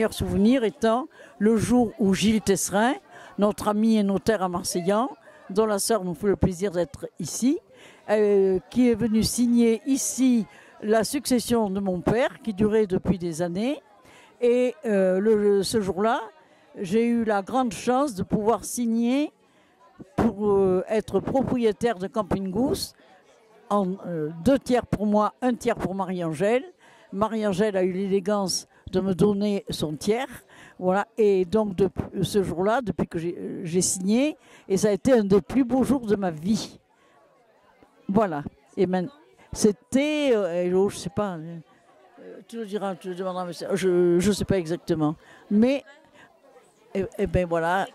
meilleur souvenir étant le jour où Gilles Tesserin, notre ami et notaire à Marseillan, dont la sœur nous fait le plaisir d'être ici, qui est venu signer ici la succession de mon père, qui durait depuis des années. Et ce jour-là, j'ai eu la grande chance de pouvoir signer pour être propriétaire de Camping Goose, en 2 tiers pour moi, 1 tiers pour Marie-Angèle. Marie-Angèle a eu l'élégance de me donner son tiers. Voilà. Et donc, depuis ce jour-là, depuis que j'ai signé, et ça a été un des plus beaux jours de ma vie. Voilà. Et c'était, je ne sais pas, tu le diras, tu le demanderas, je ne sais pas exactement. Mais, et ben voilà,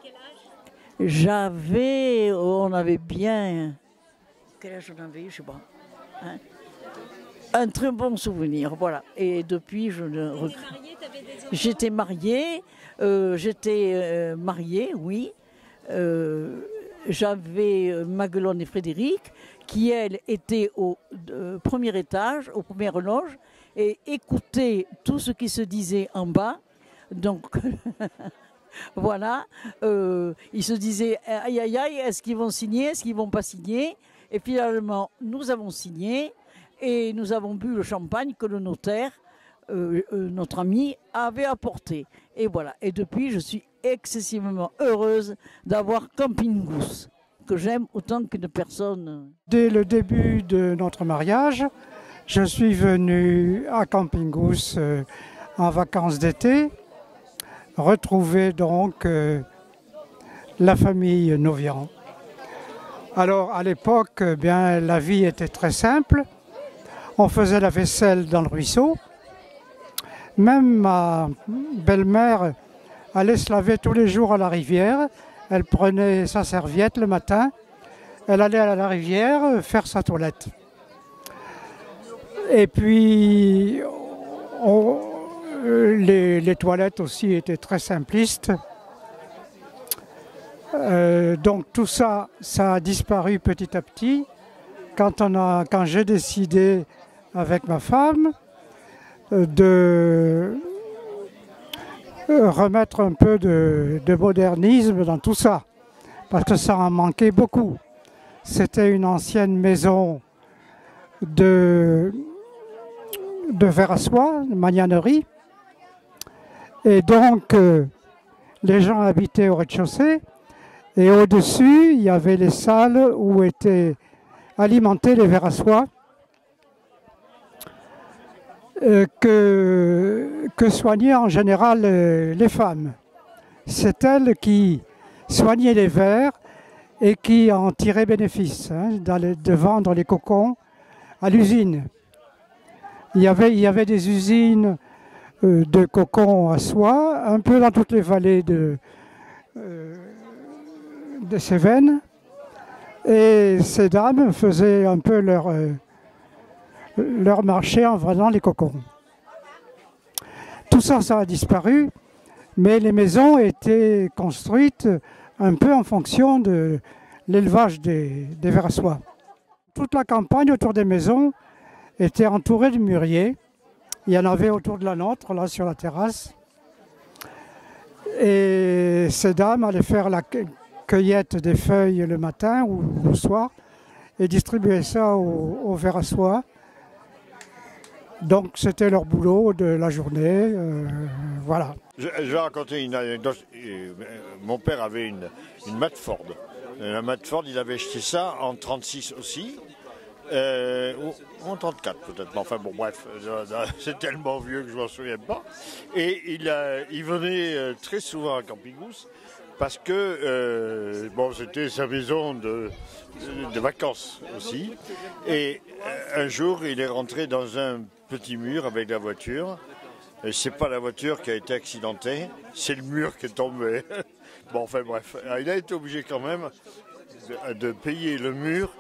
on avait bien, quel âge on avait eu, je ne sais pas. Hein, un très bon souvenir, voilà. Et depuis, je ne regrette. J'étais mariée, oui. J'avais Maguelone et Frédéric, qui, elle, étaient au premier étage, aux premières loges, et écoutaient tout ce qui se disait en bas. Donc, voilà. Ils se disaient, aïe, aïe, aïe, est-ce qu'ils vont signer, est-ce qu'ils ne vont pas signer? Et finalement, nous avons signé et nous avons bu le champagne que le notaire, notre ami, avait apporté. Et voilà. Et depuis, je suis excessivement heureuse d'avoir Camping Goose, que j'aime autant qu'une personne. Dès le début de notre mariage, je suis venu à Camping Goose en vacances d'été, retrouver donc la famille Novian. Alors à l'époque, bien, la vie était très simple. On faisait la vaisselle dans le ruisseau. Même ma belle-mère allait se laver tous les jours à la rivière. Elle prenait sa serviette le matin. Elle allait à la rivière faire sa toilette. Et puis, les toilettes aussi étaient très simplistes. Donc tout ça, ça a disparu petit à petit. Quand j'ai décidé avec ma femme de remettre un peu de modernisme dans tout ça, parce que ça en manquait beaucoup. C'était une ancienne maison de verre à soie, de magnanerie, et donc les gens habitaient au rez-de-chaussée, et au-dessus, il y avait les salles où étaient alimentés les verres à soie que soignaient en général les femmes. C'est elles qui soignaient les verres et qui en tiraient bénéfice, de vendre les cocons à l'usine. Il y avait des usines de cocons à soie, un peu dans toutes les vallées de Cévennes, et ces dames faisaient un peu leur marché en vendant les cocons. Tout ça, ça a disparu, mais les maisons étaient construites un peu en fonction de l'élevage des vers à soie. Toute la campagne autour des maisons était entourée de mûriers. Il y en avait autour de la nôtre, là sur la terrasse. Et ces dames allaient faire la cueillette des feuilles le matin ou le soir et distribuaient ça aux vers à soie. Donc c'était leur boulot de la journée, voilà. Je vais raconter une anecdote. Mon père avait une Matford. La Matford, il avait acheté ça en 1936 aussi. En 34 peut-être, mais enfin bon bref, c'est tellement vieux que je ne m'en souviens pas. Et il venait très souvent à Camping Goose parce que c'était sa maison de vacances aussi. Et un jour, il est rentré dans un petit mur avec la voiture. Et c'est pas la voiture qui a été accidentée, c'est le mur qui est tombé. Bon, enfin bref, il a été obligé quand même de payer le mur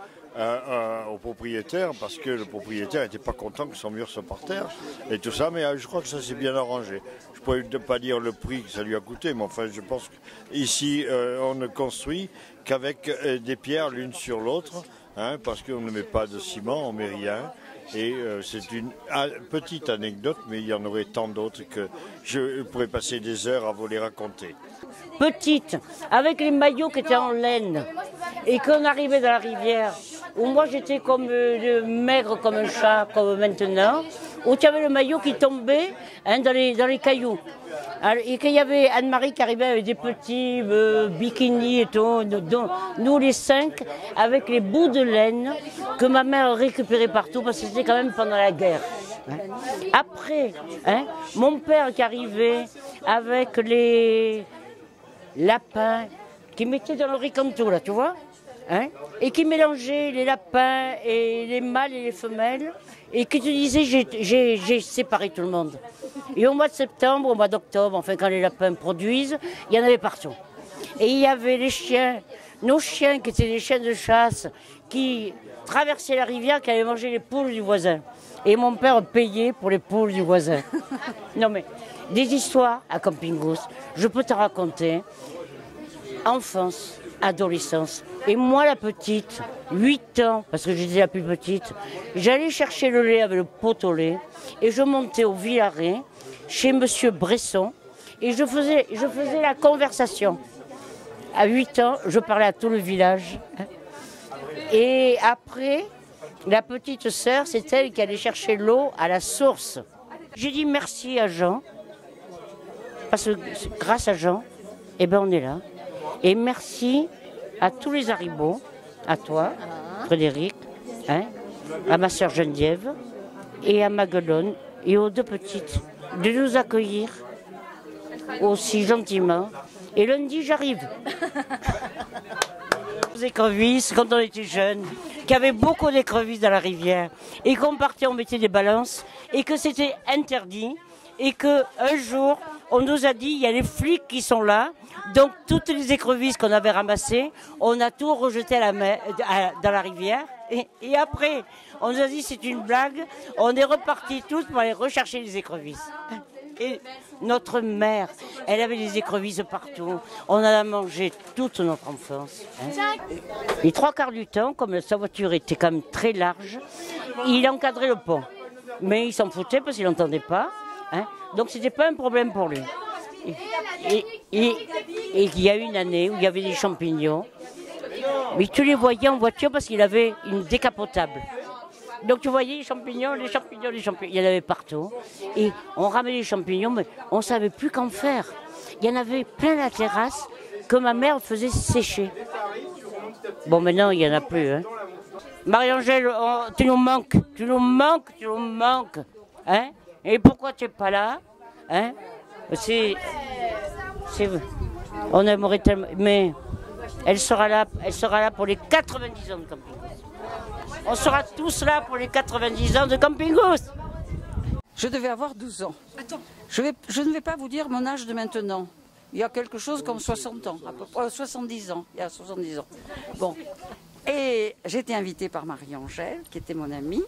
au propriétaire parce que le propriétaire n'était pas content que son mur soit par terre et tout ça, mais je crois que ça s'est bien arrangé. Je ne pourrais pas dire le prix que ça lui a coûté, mais enfin je pense qu'ici on ne construit qu'avec des pierres l'une sur l'autre, parce qu'on ne met pas de ciment, on ne met rien. Et c'est une petite anecdote, mais il y en aurait tant d'autres que je pourrais passer des heures à vous les raconter. Petite, avec les maillots qui étaient en laine, et qu'on arrivait dans la rivière, où moi j'étais comme maigre comme un chat, comme maintenant, où tu avais le maillot qui tombait dans les cailloux. Alors, et qu'il y avait Anne-Marie qui arrivait avec des petits bikinis et tout, nous les 5, avec les bouts de laine que ma mère récupérait partout, parce que c'était quand même pendant la guerre. Après, mon père qui arrivait avec les lapins, qui mettait dans le ricanto, là, tu vois, et qui mélangeait les lapins et les mâles et les femelles, et qui te disait j'ai séparé tout le monde. Et au mois de septembre, au mois d'octobre, enfin quand les lapins produisent, il y en avait partout. Et il y avait les chiens, nos chiens qui étaient des chiens de chasse, qui traversaient la rivière, qui allaient manger les poules du voisin. Et mon père payait pour les poules du voisin. Non mais, des histoires à Camping Goose, je peux te raconter, enfance, adolescence. Et moi, la petite, 8 ans, parce que j'étais la plus petite, j'allais chercher le lait avec le pot au lait et je montais au Villaret chez Monsieur Bresson et je faisais la conversation. À 8 ans, je parlais à tout le village. Et après, la petite sœur, c'est elle qui allait chercher l'eau à la source. J'ai dit merci à Jean, parce que grâce à Jean, eh ben on est là. Et merci à tous les Haribots, à toi, Frédéric, à ma sœur Geneviève et à Maguelone et aux 2 petites de nous accueillir aussi gentiment. Et lundi, j'arrive. Aux écrevisses, quand on était jeunes, qu'il y avait beaucoup d'écrevisses dans la rivière et qu'on partait, on mettait des balances et que c'était interdit et qu'un jour, on nous a dit, il y a les flics qui sont là, donc toutes les écrevisses qu'on avait ramassées, on a tout rejeté à dans la rivière. Et après, on nous a dit, c'est une blague, on est repartis tous pour aller rechercher les écrevisses. Et notre mère, elle avait des écrevisses partout, on en a mangé toute notre enfance. Les 3/4 du temps, comme sa voiture était quand même très large, il encadrait le pont. Mais il s'en foutait parce qu'il n'entendait pas. Donc c'était pas un problème pour lui. Et il y a une année où il y avait des champignons, mais tu les voyais en voiture parce qu'il avait une décapotable. Donc tu voyais les champignons, il y en avait partout. Et on ramenait les champignons, mais on ne savait plus qu'en faire. Il y en avait plein la terrasse que ma mère faisait sécher. Bon, maintenant il n'y en a plus. Marie-Angèle, tu nous manques. Et pourquoi tu n'es pas là? On aimerait tellement, mais elle sera là pour les 90 ans de Camping Goose. On sera tous là pour les 90 ans de Camping Goose. Je devais avoir 12 ans. Attends. Je ne vais pas vous dire mon âge de maintenant. Il y a quelque chose comme 60 ans, à peu près, 70 ans. Il y a 70 ans. Bon. Et j'étais invitée par Marie-Angèle, qui était mon amie.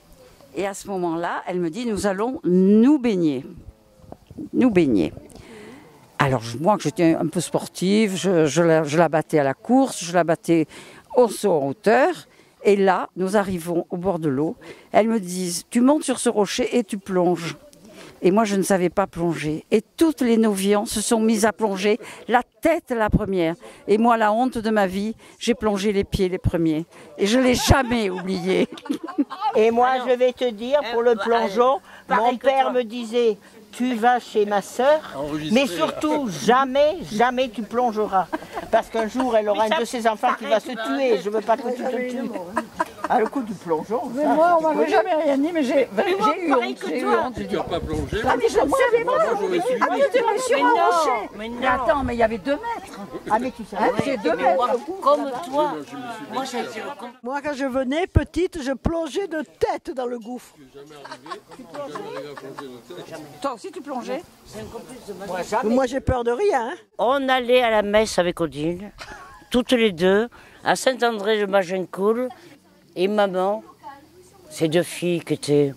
Et à ce moment-là, elle me dit, nous allons nous baigner. Nous baigner. Alors moi, que j'étais un peu sportive, je la battais à la course, je la battais au saut en hauteur. Et là, nous arrivons au bord de l'eau. Elles me disent, tu montes sur ce rocher et tu plonges. Et moi, je ne savais pas plonger. Et toutes les noviants se sont mises à plonger, la tête la première. Et moi, la honte de ma vie, j'ai plongé les pieds les premiers. Et je ne l'ai jamais oublié. Et moi, je vais te dire, pour le plongeon, mon père me disait, tu vas chez ma sœur, mais surtout, jamais tu plongeras. Parce qu'un jour, elle aura un de ses enfants qui va se tuer. Je ne veux pas que tu te tues. Ah, le coup du plongeon. Mais moi, on ne m'avait jamais rien dit, mais j'ai eu honte. J'ai eu honte. Tu n'as pas plongé? Ah, mais je ne savais pas. Ah, tu étais sur un rocher. Mais attends, mais il y avait 2 mètres. Ah, mais tu savais. J'ai 2 mètres. Comme toi. Moi, quand je venais petite, je plongeais de tête dans le gouffre. Toi aussi, tu plongeais? Moi, j'ai peur de rien. On allait à la messe avec Odile, toutes les deux, à Saint-André de Magencoul. Et maman, ces 2 filles qui étaient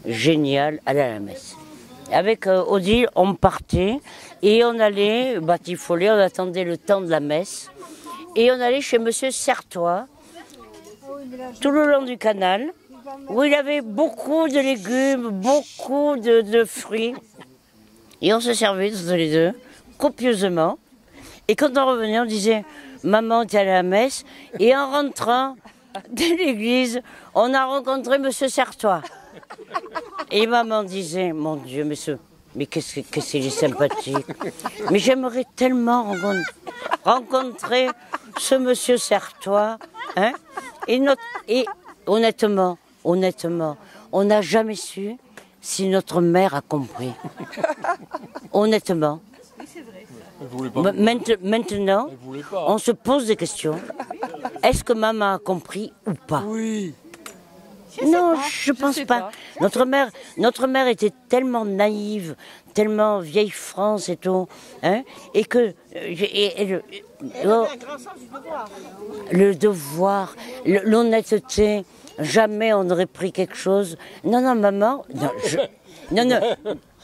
géniales, allaient à la messe. Avec Odile, on partait et on allait batifoler, on attendait le temps de la messe. Et on allait chez Monsieur Certois, tout le long du canal. où il y avait beaucoup de légumes, beaucoup de fruits. Et on se servait tous les deux, copieusement. Et quand on revenait, on disait, maman, t'es allée à la messe. Et en rentrant de l'église, on a rencontré Monsieur Certois. Et maman disait, mon Dieu, mais qu'est-ce qu'il est sympathique. Mais j'aimerais tellement rencontrer ce Monsieur Certois. Hein. Et honnêtement, on n'a jamais su si notre mère a compris. Honnêtement. Maintenant, on se pose des questions. Est-ce que maman a compris ou pas? Oui. Non, je pense pas. Notre mère était tellement naïve, tellement vieille France et tout, hein, et que le devoir, l'honnêteté, jamais on n'aurait pris quelque chose. Non, non, maman,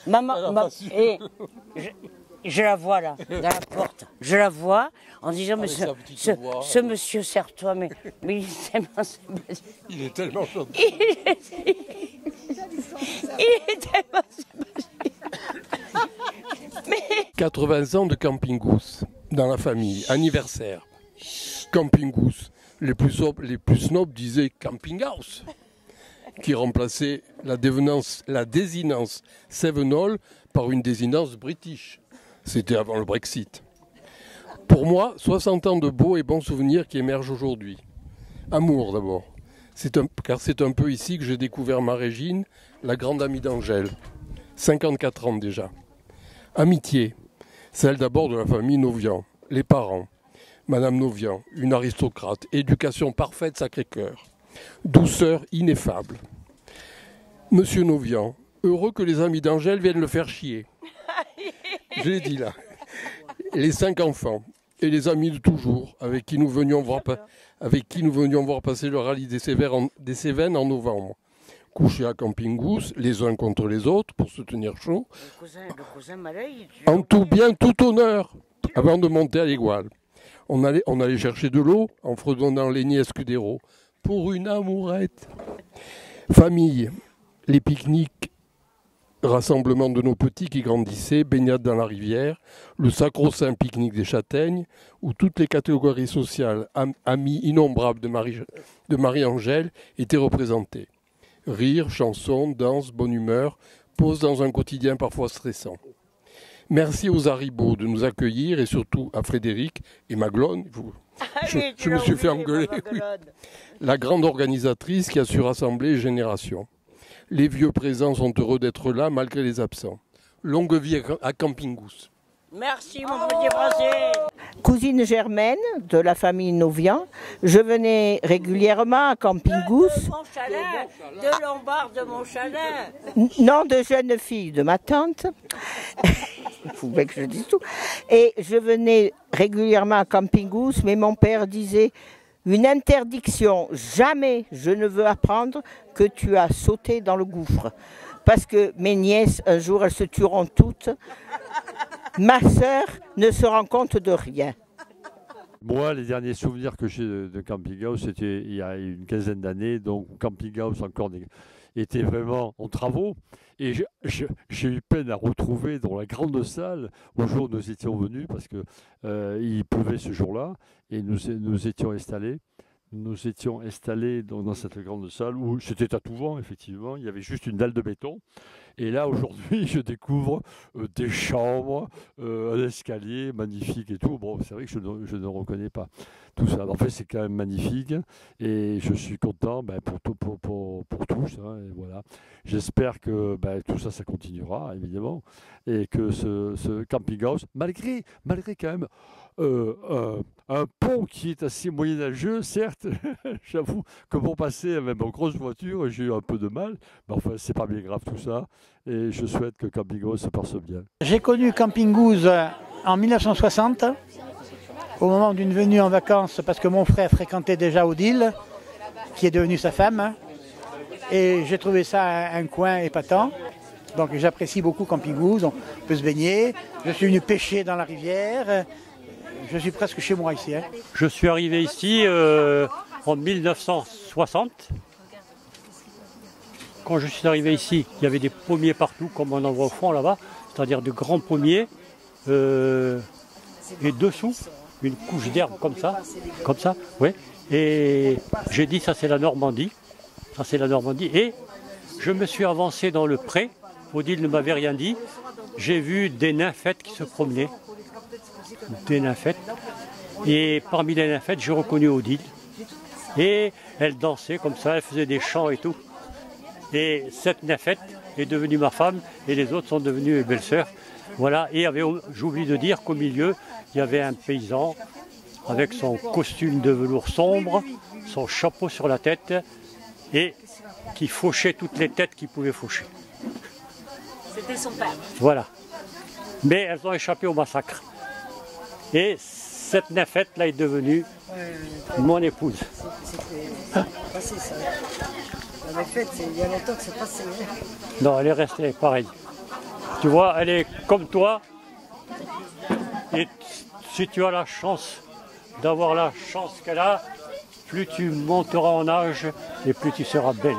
maman, je la vois là, dans la porte. Je la vois en disant, mais ce monsieur Certois, mais il est tellement sympathique. Il est tellement gentil. Il est tellement sympathique. 80 ans de Camping Goose dans la famille, anniversaire. Camping Goose, les plus snobs disaient Camping House, qui remplaçait la désinence Sevenol par une désinence british. C'était avant le Brexit. Pour moi, 60 ans de beaux et bons souvenirs qui émergent aujourd'hui. Amour d'abord, car c'est un peu ici que j'ai découvert ma Régine, la grande amie d'Angèle. 54 ans déjà. Amitié, celle d'abord de la famille Novian, les parents. Madame Novian, une aristocrate, éducation parfaite Sacré-Cœur, douceur ineffable. Monsieur Novian, heureux que les amis d'Angèle viennent le faire chier. Je l'ai dit là. Les 5 enfants et les amis de toujours avec qui nous venions voir passer le rallye des Cévennes en novembre. Couchés à Camping Goose, les uns contre les autres pour se tenir chaud. Le cousin Malay, en tout bien, tout honneur, avant de monter à l'Égual. On allait chercher de l'eau en fredonnant Léni Escudero pour une amourette. Famille, les pique-niques, rassemblement de nos petits qui grandissaient, baignade dans la rivière, le sacro-saint pique-nique des Châtaignes, où toutes les catégories sociales, amis innombrables de Marie-Angèle, étaient représentées. Rire, chansons, danse, bonne humeur, pause dans un quotidien parfois stressant. Merci aux Haribo de nous accueillir et surtout à Frédéric et Maglone. Je me suis fait engueuler. Oui. La grande organisatrice qui a su rassembler les générations. Les vieux présents sont heureux d'être là malgré les absents. Longue vie à Camping Goose. Merci mon petit français. Cousine germaine de la famille Novian, je venais régulièrement à Camping Goose. De Lombard de Montchalin. Non, de jeune fille de ma tante. Il faut bien que je dise tout. Et je venais régulièrement à Camping Goose, mais mon père disait une interdiction, jamais je ne veux apprendre que tu as sauté dans le gouffre. Parce que mes nièces, un jour, elles se tueront toutes. Ma sœur ne se rend compte de rien. Moi, les derniers souvenirs que j'ai de Camping House, c'était il y a une quinzaine d'années. Donc, Camping House était vraiment en travaux. Et j'ai eu peine à retrouver dans la grande salle au jour où nous étions venus, parce qu'il pleuvait ce jour-là, et nous étions installés. Nous étions installés dans cette grande salle où c'était à tout vent, effectivement. Il y avait juste une dalle de béton. Et là, aujourd'hui, je découvre des chambres, un escalier magnifique et tout. Bon, c'est vrai que je ne reconnais pas tout ça. En fait, c'est quand même magnifique. Et je suis content pour tous. Hein, et voilà. J'espère que tout ça, ça continuera, évidemment. Et que ce camping house, malgré quand même un pont qui est assez moyenâgeux, certes, j'avoue que pour passer même en grosse voiture, j'ai eu un peu de mal, mais enfin, c'est pas bien grave tout ça, et je souhaite que Camping Goose se passe bien. J'ai connu Camping Goose en 1960, au moment d'une venue en vacances, parce que mon frère fréquentait déjà Odile, qui est devenue sa femme, et j'ai trouvé ça un coin épatant. Donc j'apprécie beaucoup Camping Goose, on peut se baigner, je suis venu pêcher dans la rivière. Je suis presque chez moi ici. Hein. Je suis arrivé ici en 1960 quand je suis arrivé ici, il y avait des pommiers partout, comme on en voit au fond là-bas, c'est-à-dire de grands pommiers, et dessous, une couche d'herbe comme ça, oui. Et j'ai dit, ça c'est la Normandie, et je me suis avancé dans le pré, Odile ne m'avait rien dit, j'ai vu des nymphètes qui se promenaient, des nymphètes, et parmi les nymphètes, j'ai reconnu Odile, et elle dansait comme ça, elle faisait des chants et tout. Et cette nymphette est devenue ma femme et les autres sont devenues mes belles-sœurs. Voilà, et j'oublie de dire qu'au milieu, il y avait un paysan avec son costume de velours sombre, son chapeau sur la tête et qui fauchait toutes les têtes qu'il pouvait faucher. C'était son père. Voilà. Mais elles ont échappé au massacre. Et cette nymphette-là est devenue mon épouse. C'était passé ça. La fête, il y a longtemps que c'est passé. Non, elle est restée pareille. Tu vois, elle est comme toi. Et si tu as la chance d'avoir la chance qu'elle a, plus tu monteras en âge et plus tu seras belle.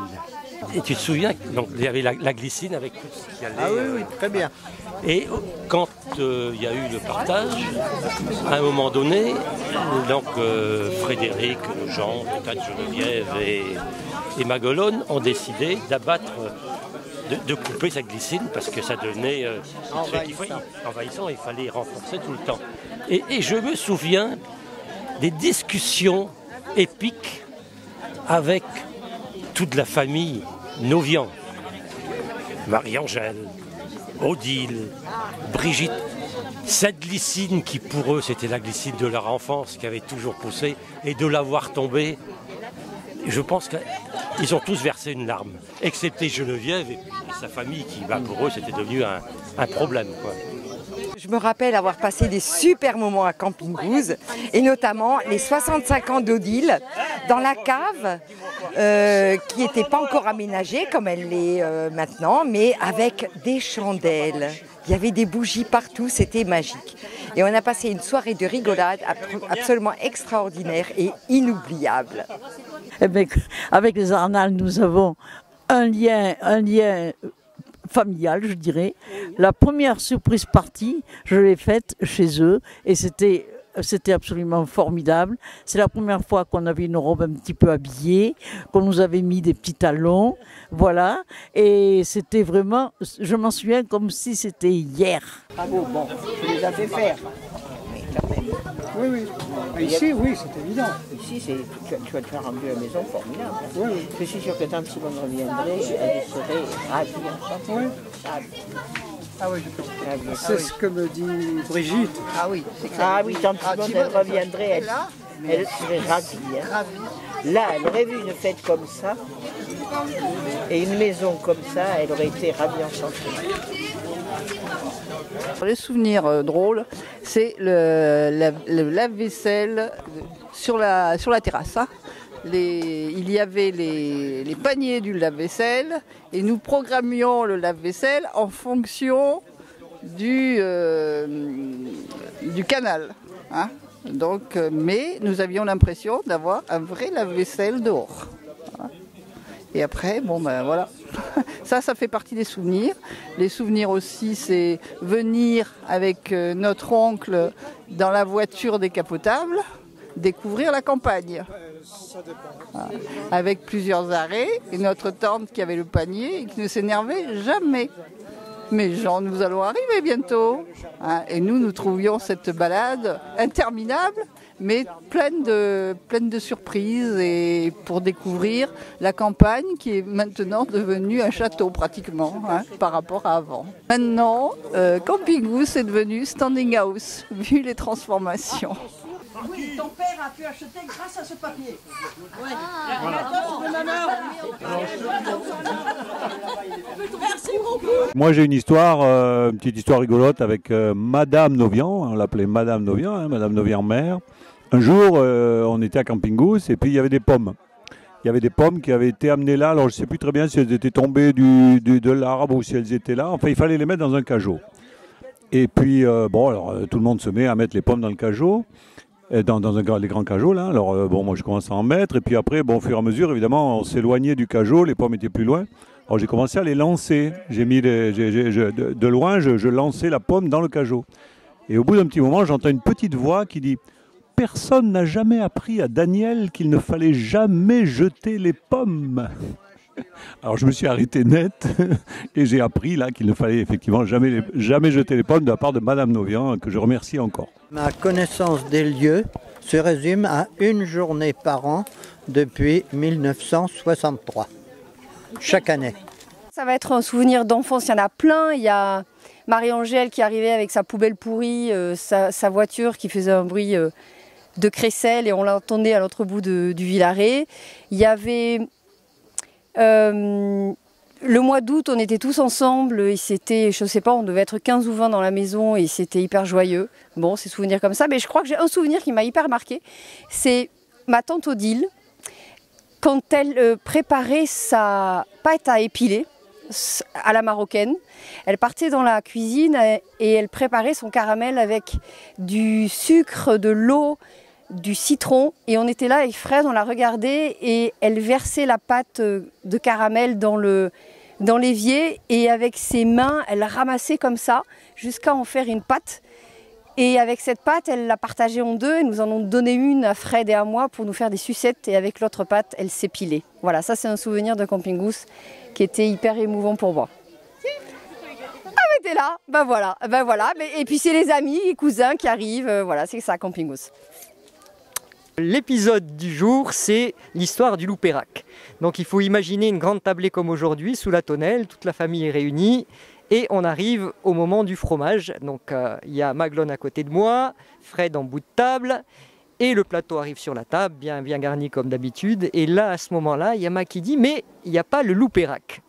Et tu te souviens, donc, il y avait la glycine avec tout ce qui allait. Ah oui, oui, très bien. Et quand il y a eu le partage, à un moment donné, donc Frédéric, Jean, peut-être Geneviève et Maguelone ont décidé d'abattre, de couper cette glycine parce que ça devenait envahissant, il fallait renforcer tout le temps. Et je me souviens des discussions épiques avec toute la famille Novian, Marie-Angèle, Odile, Brigitte, cette glycine qui pour eux c'était la glycine de leur enfance qui avait toujours poussé et de la voir tomber, je pense qu'ils ont tous versé une larme, excepté Geneviève et sa famille qui pour eux c'était devenu un problème, quoi. Je me rappelle avoir passé des super moments à Camping Goose et notamment les 65 ans d'Odile dans la cave qui n'était pas encore aménagée comme elle l'est maintenant, mais avec des chandelles. Il y avait des bougies partout, c'était magique. Et on a passé une soirée de rigolade absolument extraordinaire et inoubliable. Eh bien, avec les Arnal, nous avons un lien familial, je dirais. La première surprise partie, je l'ai faite chez eux et c'était absolument formidable. C'est la première fois qu'on avait une robe un petit peu habillée, qu'on nous avait mis des petits talons, voilà. Et c'était vraiment, je m'en souviens comme si c'était hier. Bravo, bon, tu les as fait faire. Oui, oui. Ici, oui, c'est évident. Ici, tu as rendu la maison formidable. Oui, oui. Je suis sûr que tant Simone reviendrait, elle serait ravie, enchantée. Oui. Ah oui, c'est ce que me dit Brigitte. Ah oui, c'est clair. Ah oui, quand Simone reviendrait, elle serait ravie. Hein. Là, elle aurait vu une fête comme ça, et une maison comme ça, elle aurait été ravie, enchantée. Les souvenirs drôles, c'est le lave-vaisselle sur la terrasse. Hein. Il y avait les paniers du lave-vaisselle et nous programmions le lave-vaisselle en fonction du canal. Hein. Donc, mais nous avions l'impression d'avoir un vrai lave-vaisselle dehors. Hein. Et après, bon ben voilà, ça fait partie des souvenirs. Les souvenirs aussi, c'est venir avec notre oncle dans la voiture décapotable, découvrir la campagne. Voilà. Avec plusieurs arrêts, et notre tante qui avait le panier et qui ne s'énervait jamais. Mais Jean, nous allons arriver bientôt. Hein, et nous trouvions cette balade interminable, mais pleine de surprises et pour découvrir la campagne qui est maintenant devenue un château pratiquement, hein, par rapport à avant. Maintenant, Camping Goose est devenu Standing House, vu les transformations. Oui, ton père a pu acheter grâce à ce papier. Ouais. Merci beaucoup. Moi j'ai une histoire, une petite histoire rigolote avec Madame Novian, on l'appelait Madame Novian, hein, Madame Novian mère. Un jour on était à Camping Goose et puis il y avait des pommes. Il y avait des pommes qui avaient été amenées là, alors je ne sais plus très bien si elles étaient tombées de l'arbre ou si elles étaient là. Enfin il fallait les mettre dans un cajot. Et puis bon alors tout le monde se met à mettre les pommes dans le cajot. Dans les grands cajots là, alors bon moi je commence à en mettre et puis après bon au fur et à mesure évidemment on s'éloignait du cajot, les pommes étaient plus loin, Alors j'ai commencé à les lancer. De loin, je lançais la pomme dans le cajot. Et au bout d'un petit moment, j'entends une petite voix qui dit « Personne n'a jamais appris à Daniel qu'il ne fallait jamais jeter les pommes !» Alors je me suis arrêté net et j'ai appris là qu'il ne fallait effectivement jamais jeter les pommes de la part de Madame Novian, que je remercie encore. Ma connaissance des lieux se résume à une journée par an depuis 1963, chaque année. Ça va être un souvenir d'enfance, il y en a plein. Il y a Marie-Angèle qui arrivait avec sa poubelle pourrie, sa voiture qui faisait un bruit de crécelle et on l'entendait à l'autre bout du Villaret. Il y avait... le mois d'août, on était tous ensemble et c'était, je sais pas, on devait être 15 ou 20 dans la maison et c'était hyper joyeux. Bon, c'est souvenirs comme ça, mais je crois que j'ai un souvenir qui m'a hyper marqué. C'est ma tante Odile, quand elle préparait sa pâte à épiler à la marocaine. Elle partait dans la cuisine et elle préparait son caramel avec du sucre, de l'eau, du citron, et on était là avec Fred, on la regardait et elle versait la pâte de caramel dans l'évier et avec ses mains elle ramassait comme ça jusqu'à en faire une pâte, et avec cette pâte elle la partageait en deux et nous en avons donné une à Fred et à moi pour nous faire des sucettes, et avec l'autre pâte elle s'épilait. Voilà, ça c'est un souvenir de Camping Goose qui était hyper émouvant pour moi. Ah mais t'es là, ben voilà. Et puis c'est les amis, les cousins qui arrivent, voilà, c'est ça Camping Goose. L'épisode du jour, c'est l'histoire du Loupérac. Donc il faut imaginer une grande tablée comme aujourd'hui, sous la tonnelle, toute la famille est réunie, et on arrive au moment du fromage. Donc il y a Maglone à côté de moi, Fred en bout de table, et le plateau arrive sur la table, bien garni comme d'habitude. Et là, à ce moment-là, il y a Mac qui dit « mais il n'y a pas le Loupérac ».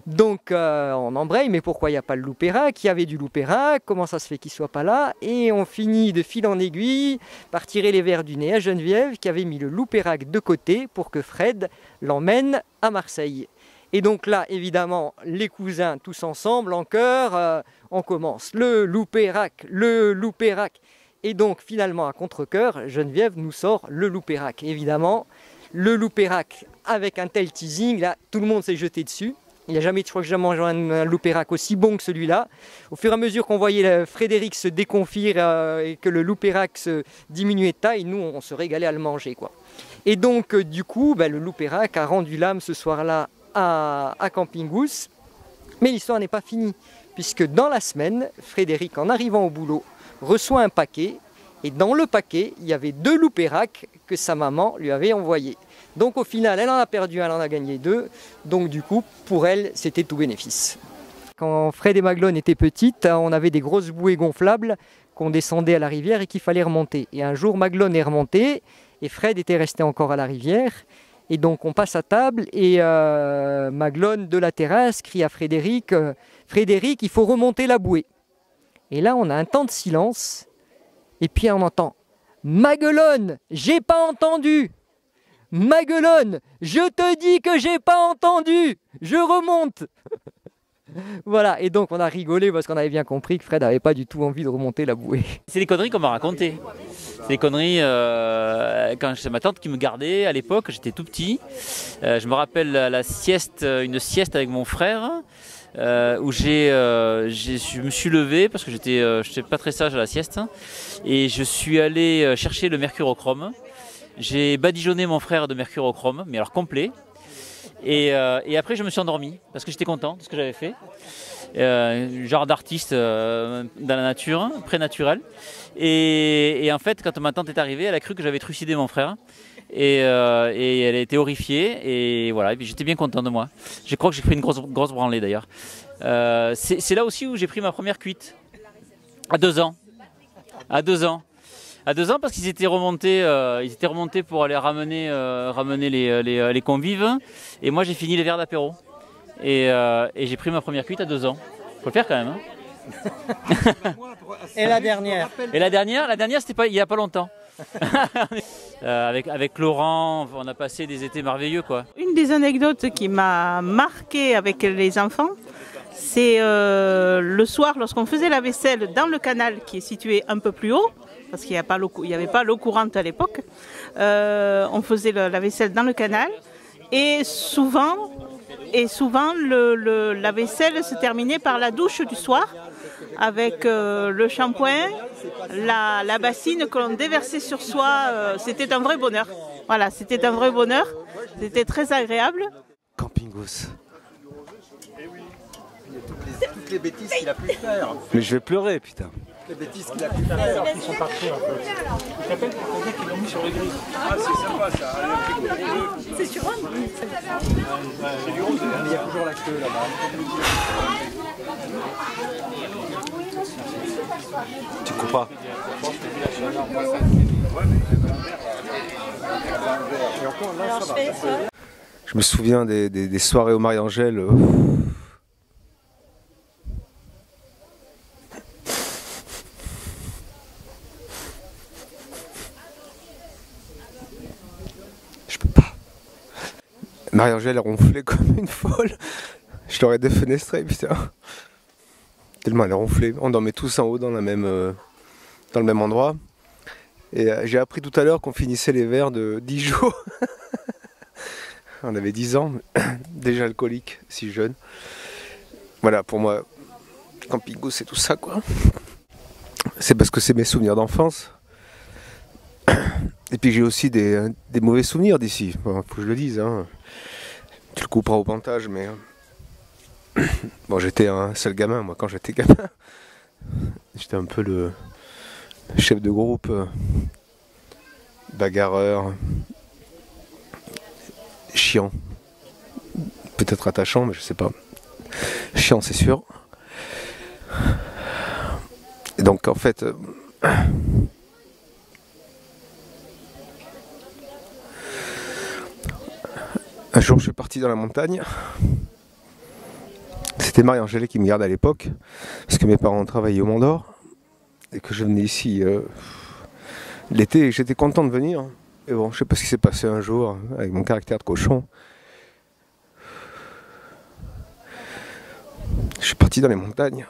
Donc on embraye, mais pourquoi il n'y a pas le Loupérac? Il y avait du Loupérac, comment ça se fait qu'il ne soit pas là? Et on finit de fil en aiguille par tirer les verres du nez à Geneviève qui avait mis le Loupérac de côté pour que Fred l'emmène à Marseille. Et donc là, évidemment, les cousins tous ensemble, en chœur, on commence le Loupérac, le Loupérac. Et donc finalement, à contre-cœur, Geneviève nous sort le Loupérac. Évidemment, le Loupérac avec un tel teasing, là, tout le monde s'est jeté dessus. Il n'y a jamais, je crois que j'ai jamais mangé un Loupérac aussi bon que celui-là. Au fur et à mesure qu'on voyait Frédéric se déconfire et que le Loupérac se diminuait de taille, nous on se régalait à le manger, quoi. Et donc du coup, le Loupérac a rendu l'âme ce soir-là à Camping Goose. Mais l'histoire n'est pas finie, puisque dans la semaine, Frédéric, en arrivant au boulot, reçoit un paquet. Et dans le paquet, il y avait 2 Loupérac que sa maman lui avait envoyés. Donc au final, elle en a perdu, elle en a gagné 2. Donc du coup, pour elle, c'était tout bénéfice. Quand Fred et Maglone étaient petites, on avait des grosses bouées gonflables qu'on descendait à la rivière et qu'il fallait remonter. Et un jour, Maglone est remonté et Fred était resté encore à la rivière. Et donc on passe à table et Maglone de la terrasse crie à Frédéric « Frédéric, il faut remonter la bouée ». Et là, on a un temps de silence et puis on entend « Maglone, j'ai pas entendu !» Maglone, je te dis que j'ai pas entendu, je remonte. Voilà, et donc on a rigolé parce qu'on avait bien compris que Fred n'avait pas du tout envie de remonter la bouée. C'est des conneries qu'on m'a racontées. C'est des conneries quand c'est ma tante qui me gardait à l'époque, j'étais tout petit. Je me rappelle une sieste avec mon frère où je me suis levé parce que j'étais pas très sage à la sieste et je suis allé chercher le mercurochrome. J'ai badigeonné mon frère de mercurochrome, mais alors complet. Et après, je me suis endormi parce que j'étais content de ce que j'avais fait. Genre d'artiste dans la nature, prénaturel. Et en fait, quand ma tante est arrivée, elle a cru que j'avais trucidé mon frère. Et elle a été horrifiée. Et voilà, et puis j'étais bien content de moi. Je crois que j'ai pris une grosse branlée d'ailleurs. C'est là aussi où j'ai pris ma première cuite. À 2 ans. À 2 ans. À 2 ans parce qu'ils étaient remontés pour aller ramener les convives. Et moi j'ai fini les verres d'apéro. Et j'ai pris ma première cuite à 2 ans. Faut le faire quand même. Hein. Et la dernière? Et la dernière c'était il n'y a pas longtemps. Avec Laurent, on a passé des étés merveilleux, quoi. Une des anecdotes qui m'a marqué avec les enfants, c'est le soir lorsqu'on faisait la vaisselle dans le canal qui est situé un peu plus haut. Parce qu'il n'y avait pas l'eau courante à l'époque. On faisait la vaisselle dans le canal. Et souvent, Et souvent, la vaisselle se terminait par la douche du soir, avec le shampoing, la bassine que l'on déversait sur soi. C'était un vrai bonheur. Voilà, c'était un vrai bonheur. C'était très agréable. Campingos. Toutes les bêtises qu'il a pu faire. Mais je vais pleurer, putain. Les bêtises qu'il a pu faire. Ils sont partis en fait. Je t'appelle pour te dire qu'ils l'ont mis sur le gris. Ah, c'est sympa ça. C'est sur Rome. C'est du rose. Il y a toujours la queue là-bas. Tu couperas. Je me souviens des soirées au Marie-Angèle. Je peux pas. Marie-Angèle ronflait comme une folle. Je l'aurais défenestré, putain. Tellement elle ronflait. On dormait tous en haut dans le même endroit. Et j'ai appris tout à l'heure qu'on finissait les verres de Dijon. On avait 10 ans, déjà alcoolique, si jeune. Voilà, pour moi, Campingos, c'est tout ça, quoi. C'est parce que c'est mes souvenirs d'enfance. Et puis j'ai aussi des mauvais souvenirs d'ici. Bon, faut que je le dise, hein. Tu le couperas au montage, mais... Bon, j'étais un seul gamin, moi, quand j'étais gamin. J'étais un peu le chef de groupe, bagarreur, chiant. Peut-être attachant, mais je sais pas. Chiant, c'est sûr. Et donc, en fait... Un jour, je suis parti dans la montagne. C'était Marie-Angèle qui me gardait à l'époque, parce que mes parents travaillaient au Mont d'Or, et que je venais ici l'été, et j'étais content de venir. Et bon, je sais pas ce qui s'est passé un jour, avec mon caractère de cochon. Je suis parti dans les montagnes,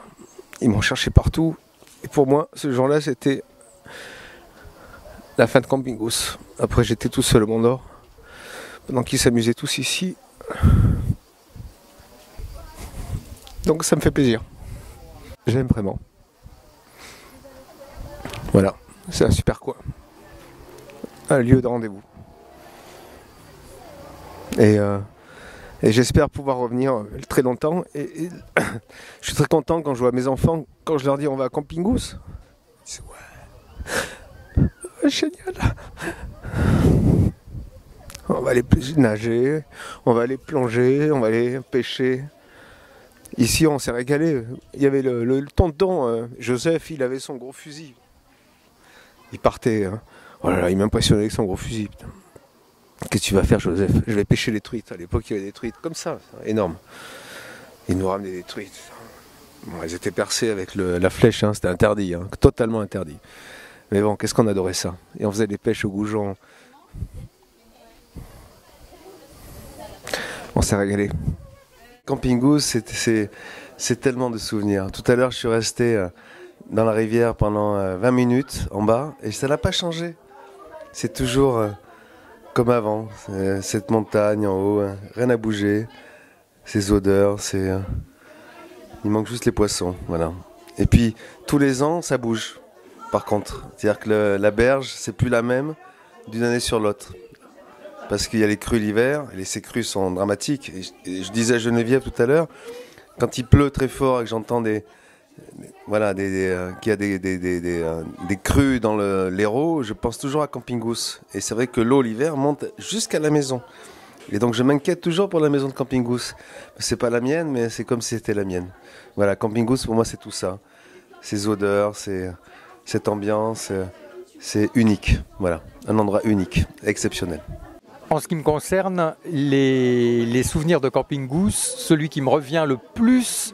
ils m'ont cherché partout, et pour moi, ce jour-là, c'était la fin de Campingos. Après, j'étais tout seul au Mont d'Or, pendant qu'ils s'amusaient tous ici. Donc ça me fait plaisir. J'aime vraiment. Voilà, c'est un super coin. Un lieu de rendez-vous. Et j'espère pouvoir revenir très longtemps. Et je suis très content quand je vois mes enfants, quand je leur dis on va à Campingos. Ils disent ouais, génial. On va aller nager, on va aller plonger, on va aller pêcher. Ici, on s'est régalé. Il y avait le tonton Joseph, il avait son gros fusil. Il partait. Hein. Oh là là, il m'impressionnait avec son gros fusil. Qu'est-ce que tu vas faire, Joseph? Je vais pêcher les truites. À l'époque, il y avait des truites comme ça, énormes. Il nous ramenait des truites. Bon, elles étaient percées avec la flèche, hein. C'était interdit, hein. Totalement interdit. Mais bon, qu'est-ce qu'on adorait ça. Et on faisait des pêches au goujon. On s'est régalé. Campingos, c'est tellement de souvenirs. Tout à l'heure, je suis resté dans la rivière pendant 20 minutes en bas et ça n'a pas changé. C'est toujours comme avant. Cette montagne en haut, hein, rien n'a bougé. Ces odeurs, il manque juste les poissons. Voilà. Et puis, tous les ans, ça bouge. Par contre, c'est-à-dire que la berge, c'est plus la même d'une année sur l'autre. Parce qu'il y a les crues l'hiver, et ces crues sont dramatiques. Et je disais à Geneviève tout à l'heure, quand il pleut très fort et que j'entends qu'il y a des crues dans l'Hérault, je pense toujours à Campingos. Et c'est vrai que l'eau l'hiver monte jusqu'à la maison. Et donc je m'inquiète toujours pour la maison de Campingos. C'est pas la mienne, mais c'est comme si c'était la mienne. Voilà, Campingos pour moi c'est tout ça. Ces odeurs, cette ambiance, c'est unique. Voilà, un endroit unique, exceptionnel. En ce qui me concerne, les souvenirs de Campingos, celui qui me revient le plus,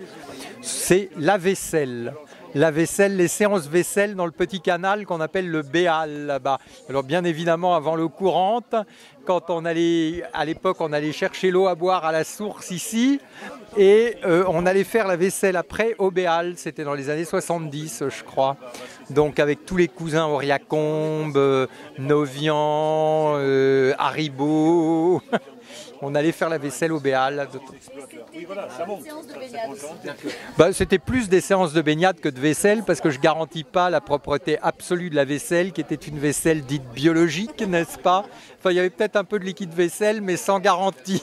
c'est la vaisselle. La vaisselle, les séances vaisselle dans le petit canal qu'on appelle le Béal là-bas. Alors bien évidemment avant l'eau courante, quand on allait, à l'époque on allait chercher l'eau à boire à la source ici et on allait faire la vaisselle après au Béal, c'était dans les années 70 je crois. Donc avec tous les cousins Auriacombe, Novian, Haribo On allait faire la vaisselle au Béal. Oui, voilà, ça monte. Bah, c'était plus des séances de baignade que de vaisselle parce que je garantis pas la propreté absolue de la vaisselle qui était une vaisselle dite biologique, n'est-ce pas? Enfin, il y avait peut-être un peu de liquide vaisselle mais sans garantie.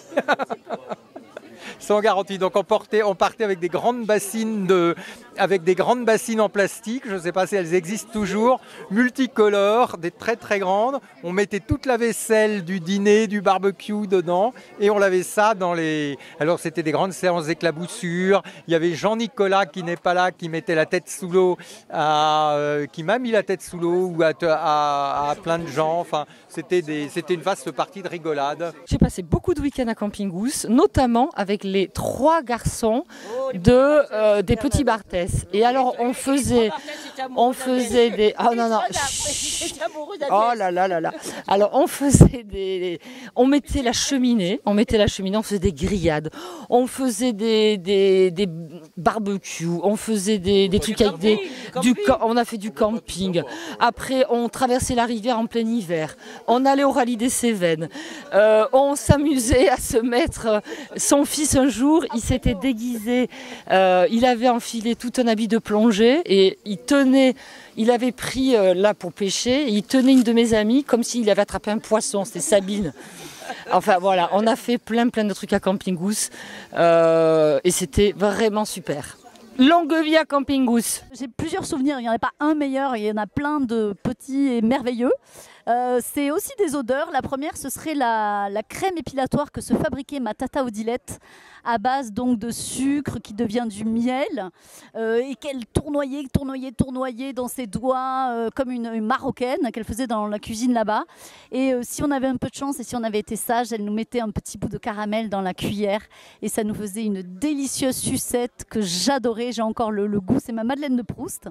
Sans garantie. Donc on partait avec des grandes bassines en plastique, je ne sais pas si elles existent toujours, multicolores, des très très grandes. On mettait toute la vaisselle du dîner, du barbecue dedans et on lavait ça dans les... Alors c'était des grandes séances d'éclaboussure. Il y avait Jean-Nicolas qui n'est pas là, qui mettait la tête sous l'eau, qui m'a mis la tête sous l'eau ou à plein de gens. Enfin, c'était une vaste partie de rigolade. J'ai passé beaucoup de week-ends à Camping Goose, notamment avec les 3 garçons des petits Barthès. Et alors on faisait des... Oh non, non. Oh là là là là. Alors on faisait on mettait la cheminée, on faisait des grillades, on faisait des barbecues, on faisait des trucs avec on a fait du camping. Après on traversait la rivière en plein hiver. On allait au rallye des Cévennes. On s'amusait à se mettre... Son fils, un jour, il s'était déguisé. Il avait enfilé tout un habit de plongée et il avait pris là pour pêcher. Et il tenait une de mes amies comme s'il avait attrapé un poisson. C'était Sabine. Enfin voilà, on a fait plein de trucs à Camping Goose. Et c'était vraiment super. Longue vie à Camping Goose. J'ai plusieurs souvenirs, il n'y en a pas un meilleur, il y en a plein de petits et merveilleux. C'est aussi des odeurs. La première, ce serait la crème épilatoire que se fabriquait ma tata Odilette à base donc de sucre qui devient du miel et qu'elle tournoyait dans ses doigts comme une marocaine qu'elle faisait dans la cuisine là-bas. Et si on avait un peu de chance et si on avait été sage, elle nous mettait un petit bout de caramel dans la cuillère et ça nous faisait une délicieuse sucette que j'adorais. J'ai encore le goût, c'est ma Madeleine de Proust.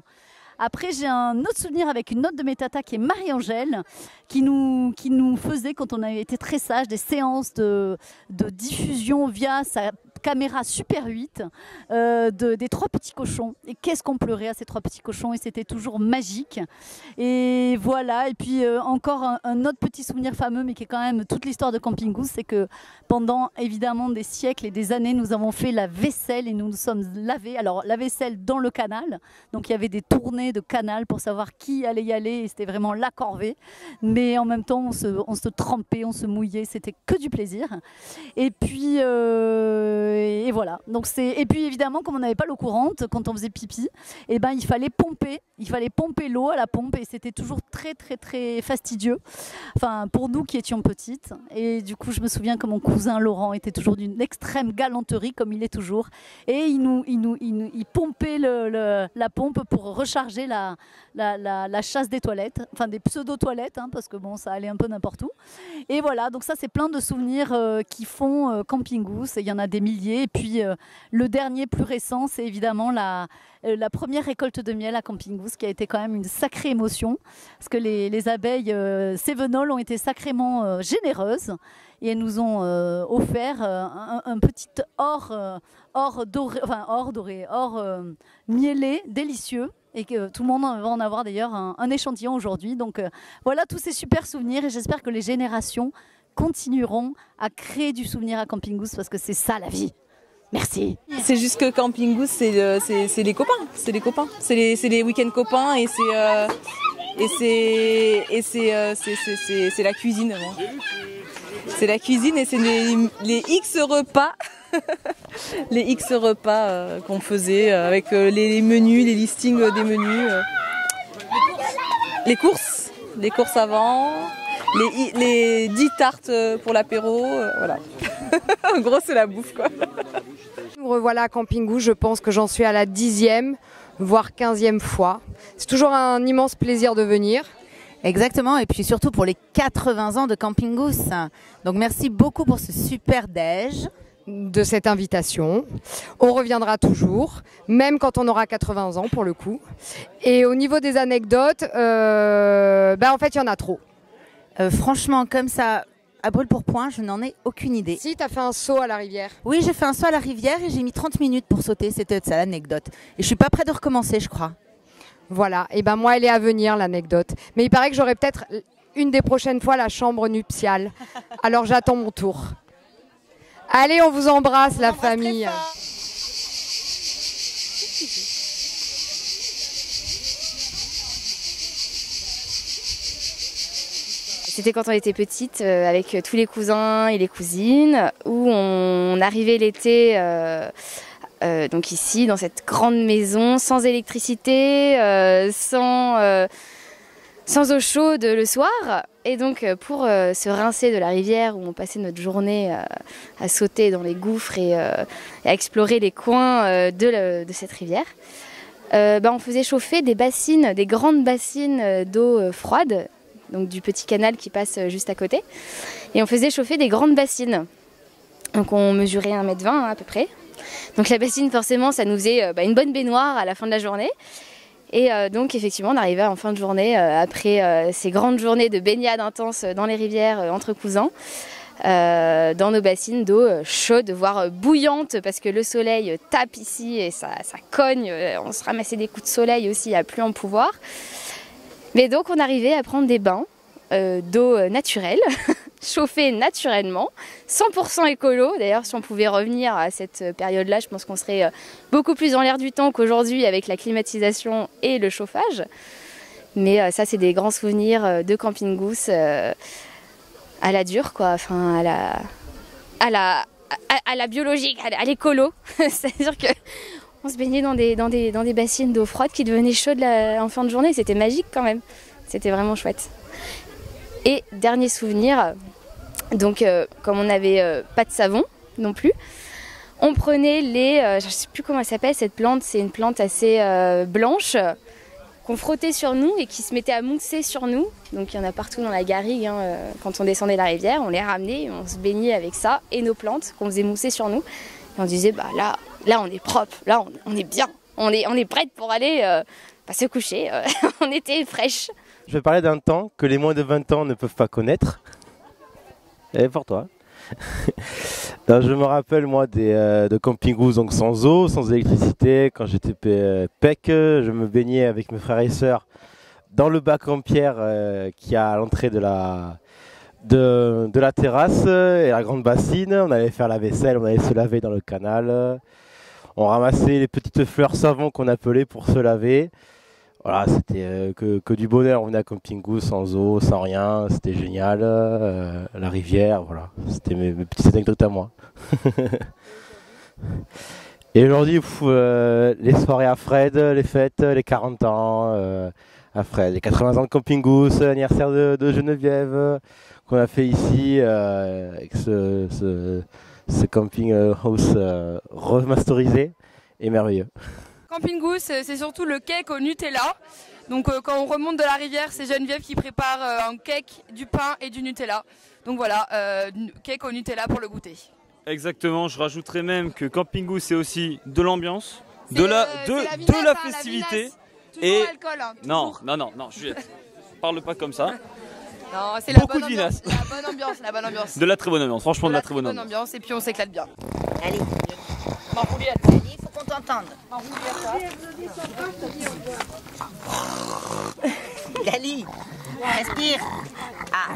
Après, j'ai un autre souvenir avec une autre de mes tatas qui est Marie-Angèle, qui nous faisait, quand on avait été très sage, des séances de diffusion via sa caméra Super 8 des 3 petits cochons. Et qu'est-ce qu'on pleurait à ces 3 petits cochons et c'était toujours magique. Et voilà, et puis encore un autre petit souvenir fameux, mais qui est quand même toute l'histoire de Camping Goose, c'est que pendant évidemment des siècles et des années, nous avons fait la vaisselle et nous nous sommes lavés. Alors la vaisselle dans le canal, donc il y avait des tournées de canal pour savoir qui allait y aller et c'était vraiment la corvée. Mais en même temps, on se trempait, on se mouillait, c'était que du plaisir. Et puis... et voilà. Donc et puis évidemment, comme on n'avait pas l'eau courante quand on faisait pipi, eh ben, il fallait pomper l'eau à la pompe et c'était toujours très très très fastidieux. Enfin, pour nous qui étions petites. Et du coup, je me souviens que mon cousin Laurent était toujours d'une extrême galanterie comme il est toujours. Et il pompait la pompe pour recharger la chasse des toilettes, enfin des pseudo-toilettes, hein, parce que bon, ça allait un peu n'importe où. Et voilà, donc ça c'est plein de souvenirs qui font Camping Goose. Il y en a des milliers. Et puis le dernier plus récent, c'est évidemment la première récolte de miel à Camping Goose qui a été quand même une sacrée émotion parce que les abeilles cévenols ont été sacrément généreuses et elles nous ont offert un petit or mielé, délicieux. Et que tout le monde va en avoir d'ailleurs un échantillon aujourd'hui. Donc voilà tous ces super souvenirs et j'espère que les générations continueront à créer du souvenir à Camping Goose parce que c'est ça la vie. Merci. C'est juste que Camping Goose, c'est les copains. C'est les copains. C'est les week-ends copains et c'est la cuisine. C'est la cuisine et c'est les X repas. Les X repas qu'on faisait avec les menus, les listings des menus. Les courses avant. Les 10 tartes pour l'apéro, voilà. En gros, c'est la bouffe, quoi. Me revoilà à Camping Goose, je pense que j'en suis à la 10e, voire 15e fois. C'est toujours un immense plaisir de venir. Exactement, et puis surtout pour les 80 ans de Camping Goose. Donc merci beaucoup pour ce super déj. De cette invitation. On reviendra toujours, même quand on aura 80 ans pour le coup. Et au niveau des anecdotes, en fait, il y en a trop. Franchement, comme ça, à brûle pour point, je n'en ai aucune idée. Si, tu as fait un saut à la rivière. Oui, j'ai fait un saut à la rivière et j'ai mis 30 minutes pour sauter. C'était ça l'anecdote. Et je suis pas prête de recommencer, je crois. Voilà, et ben moi, elle est à venir, l'anecdote. Mais il paraît que j'aurai peut-être une des prochaines fois la chambre nuptiale. Alors j'attends mon tour. Allez, on vous embrasse, la famille. C'était quand on était petite, avec tous les cousins et les cousines, où on arrivait l'été donc ici, dans cette grande maison, sans électricité, sans eau chaude le soir. Et donc pour se rincer de la rivière, où on passait notre journée à sauter dans les gouffres et à explorer les coins de cette rivière, on faisait chauffer des bassines, des grandes bassines d'eau froide, donc du petit canal qui passe juste à côté. Et on faisait chauffer des grandes bassines. Donc on mesurait 1,20 m à peu près. Donc la bassine, forcément, ça nous faisait une bonne baignoire à la fin de la journée. Et donc effectivement, on arrivait en fin de journée, après ces grandes journées de baignade intense dans les rivières entre cousins, dans nos bassines d'eau chaude, voire bouillante, parce que le soleil tape ici et ça cogne. On se ramassait des coups de soleil aussi à plus en pouvoir. Mais donc on arrivait à prendre des bains d'eau naturelle, chauffée naturellement, 100% écolo. D'ailleurs, si on pouvait revenir à cette période-là, je pense qu'on serait beaucoup plus dans l'air du temps qu'aujourd'hui avec la climatisation et le chauffage. Mais ça, c'est des grands souvenirs de Camping Goose à la dure, quoi. Enfin, à la biologique, à l'écolo. C'est-à-dire que on se baignait dans des bassines d'eau froide qui devenaient chaudes en fin de journée. C'était magique quand même. C'était vraiment chouette. Et dernier souvenir, donc comme on n'avait pas de savon non plus, on prenait je ne sais plus comment elle s'appelle cette plante, c'est une plante assez blanche qu'on frottait sur nous et qui se mettait à mousser sur nous. Donc il y en a partout dans la garrigue, quand on descendait la rivière, on les ramenait, on se baignait avec ça et nos plantes qu'on faisait mousser sur nous. Et on disait là on est propre, là on est bien, on est prête pour aller se coucher, on était fraîche. Je vais parler d'un temps que les moins de 20 ans ne peuvent pas connaître. Et pour toi. Alors, je me rappelle moi de Camping Goose, donc sans eau, sans électricité. Quand j'étais PEC, je me baignais avec mes frères et sœurs dans le bac en pierre qui a à l'entrée de la terrasse et la grande bassine. On allait faire la vaisselle, on allait se laver dans le canal. On ramassait les petites fleurs savon qu'on appelait pour se laver. Voilà, c'était que du bonheur. On venait à Camping Goose sans eau, sans rien. C'était génial. La rivière, voilà. C'était mes petites anecdotes à moi. Et aujourd'hui, les soirées à Fred, les fêtes, les 40 ans à Fred, les 80 ans de Camping Goose, l'anniversaire de Geneviève qu'on a fait ici avec ce camping house remasterisé et merveilleux. Camping Goose, c'est surtout le cake au Nutella. Donc quand on remonte de la rivière, c'est Geneviève qui prépare un cake, du pain et du Nutella. Donc voilà, cake au Nutella pour le goûter. Exactement, je rajouterais même que Camping Goose, c'est aussi de l'ambiance, de la festivité. Et alcool, hein, non, Juliette, parle pas comme ça. Non, c'est la bonne ambiance, la bonne ambiance. De la très bonne ambiance, franchement de la très bonne ambiance. Et puis on s'éclate bien. Allez, il faut qu'on t'entende. Gali, respire. Ah.